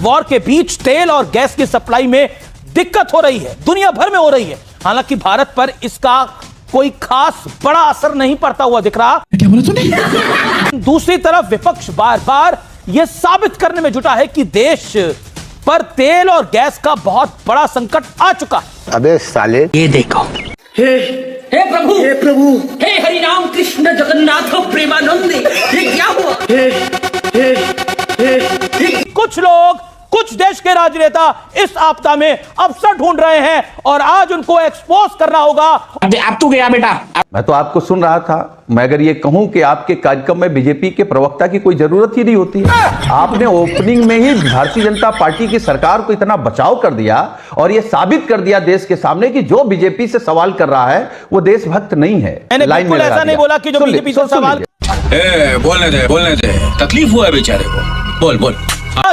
War के बीच तेल और गैस की सप्लाई में दिक्कत हो रही है, दुनिया भर में हो रही है। हालांकि भारत पर इसका कोई खास बड़ा असर नहीं पड़ता हुआ दिख रहा। क्या बोला तूने? दूसरी तरफ विपक्ष बार बार यह साबित करने में जुटा है कि देश पर तेल और गैस का बहुत बड़ा संकट आ चुका है। अबे साले, ये देखो। हे प्रभु, हे प्रभु, हे हरि राम कृष्ण जगन्नाथ प्रेमानंद, ये क्या हुआ? कुछ लोग, कुछ देश के राजनेता इस आपदा में अवसर ढूंढ रहे हैं और आज उनको एक्सपोज करना होगा। अब तू गया बेटा। मैं तो आपको सुन रहा था। मैं अगर ये कहूं कि आपके कार्यक्रम में बीजेपी के प्रवक्ता की कोई जरूरत ही नहीं होती है। आपने ओपनिंग में ही भारतीय जनता पार्टी की सरकार को इतना बचाव कर दिया और ये साबित कर दिया देश के सामने कि जो बीजेपी से सवाल कर रहा है वो देशभक्त नहीं है। मैंने बिल्कुल ऐसा नहीं बोला कि जो बीजेपी से सवाल। बोलने दे, तकलीफ हुआ है बेचारे को। बोल।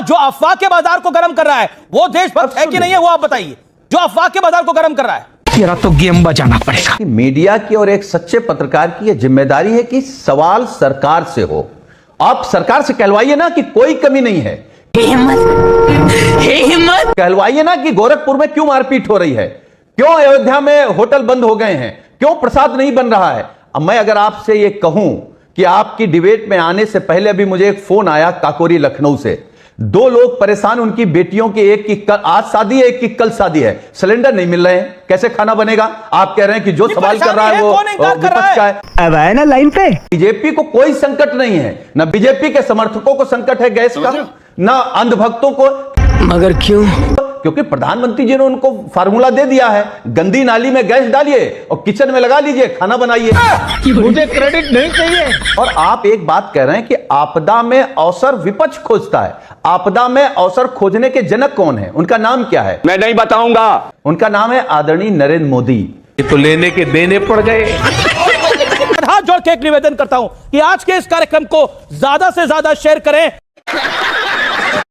जो अफवाह के बाजार को गर्म कर रहा है वो देशभक्त है कि नहीं है, वो आप बताइए। जो अफवाह के बाजार को गर्म कर रहा है, तेरा तो गेम बजाना पड़ेगा। मीडिया की और एक सच्चे पत्रकार की यह जिम्मेदारी है कि सवाल सरकार से हो। आप सरकार से कहलवाइए ना कि कोई कमी नहीं है। हिम्मत कहलवाइए ना कि गोरखपुर में क्यों मारपीट हो रही है, क्यों अयोध्या में होटल बंद हो गए हैं, क्यों प्रसाद नहीं बन रहा है। अब मैं अगर आपसे यह कहूं कि आपकी डिबेट में आने से पहले अभी मुझे एक फोन आया काकोरी लखनऊ से, 2 लोग परेशान, उनकी बेटियों की एक की आज शादी है, एक की कल शादी है, सिलेंडर नहीं मिल रहे हैं, कैसे खाना बनेगा। आप कह रहे हैं कि जो सवाल कर रहा है वो विपक्ष का है। अब आए ना लाइन पे। बीजेपी को कोई संकट नहीं है, ना बीजेपी के समर्थकों को संकट है गैस का, ना अंधभक्तों को। मगर क्यों? क्योंकि प्रधानमंत्री जी ने उनको फार्मूला दे दिया है, गंदी नाली में गैस डालिए और किचन में लगा लीजिए, खाना बनाइए। मुझे क्रेडिट नहीं चाहिए। और आप एक बात कह रहे हैं कि आपदा में अवसर विपक्ष खोजता है। आपदा में अवसर खोजने के जनक कौन है, उनका नाम क्या है? मैं नहीं बताऊंगा। उनका नाम है आदरणीय नरेंद्र मोदी। ये तो लेने के देने पड़ गए। हाथ जोड़ के एक निवेदन करता हूं कि आज के इस कार्यक्रम को ज्यादा से ज्यादा शेयर करें।